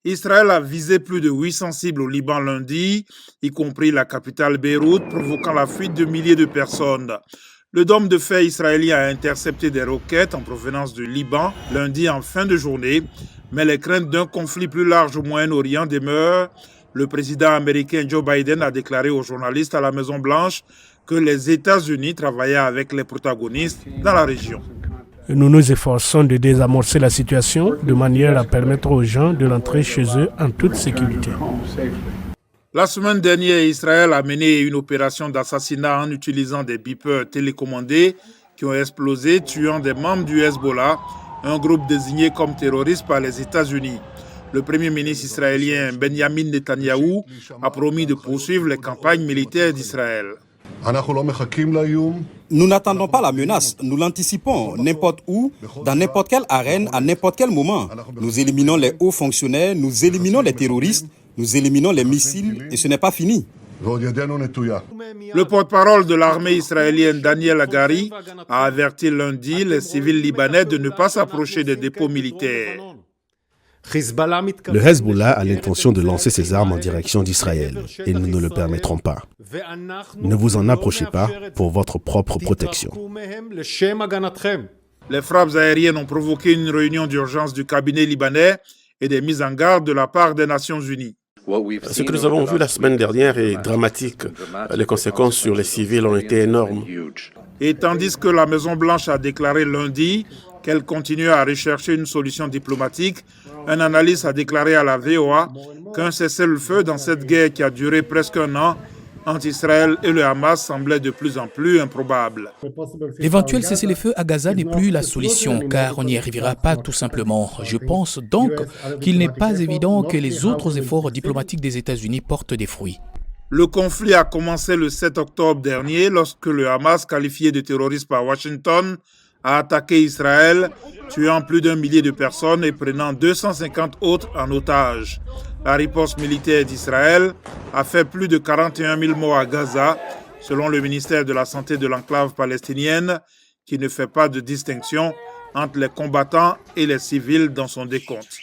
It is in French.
Israël a visé plus de 800 cibles au Liban lundi, y compris la capitale Beyrouth, provoquant la fuite de milliers de personnes. Le dôme de fer israélien a intercepté des roquettes en provenance du Liban lundi en fin de journée, mais les craintes d'un conflit plus large au Moyen-Orient demeurent. Le président américain Joe Biden a déclaré aux journalistes à la Maison-Blanche que les États-Unis travaillaient avec les protagonistes dans la région. Nous nous efforçons de désamorcer la situation de manière à permettre aux gens de rentrer chez eux en toute sécurité. La semaine dernière, Israël a mené une opération d'assassinat en utilisant des beepers télécommandés qui ont explosé, tuant des membres du Hezbollah, un groupe désigné comme terroriste par les États-Unis. Le premier ministre israélien Benjamin Netanyahou a promis de poursuivre les campagnes militaires d'Israël. Nous n'attendons pas la menace, nous l'anticipons n'importe où, dans n'importe quelle arène, à n'importe quel moment. Nous éliminons les hauts fonctionnaires, nous éliminons les terroristes, nous éliminons les missiles et ce n'est pas fini. Le porte-parole de l'armée israélienne Daniel Hagari a averti lundi les civils libanais de ne pas s'approcher des dépôts militaires. Le Hezbollah a l'intention de lancer ses armes en direction d'Israël et nous ne le permettrons pas. Ne vous en approchez pas pour votre propre protection. Les frappes aériennes ont provoqué une réunion d'urgence du cabinet libanais et des mises en garde de la part des Nations Unies. Ce que nous avons vu la semaine dernière est dramatique. Les conséquences sur les civils ont été énormes. Et tandis que la Maison-Blanche a déclaré lundi qu'elle continue à rechercher une solution diplomatique, un analyste a déclaré à la VOA qu'un cessez-le-feu dans cette guerre qui a duré presque un an entre Israël et le Hamas semblait de plus en plus improbable. L'éventuel cessez-le-feu à Gaza n'est plus la solution, car on n'y arrivera pas tout simplement. Je pense donc qu'il n'est pas évident que les autres efforts diplomatiques des États-Unis portent des fruits. Le conflit a commencé le 7 octobre dernier lorsque le Hamas, qualifié de terroriste par Washington, a attaqué Israël, tuant plus d'1 millier de personnes et prenant 250 autres en otage. La riposte militaire d'Israël a fait plus de 41 000 morts à Gaza, selon le ministère de la Santé de l'enclave palestinienne, qui ne fait pas de distinction entre les combattants et les civils dans son décompte.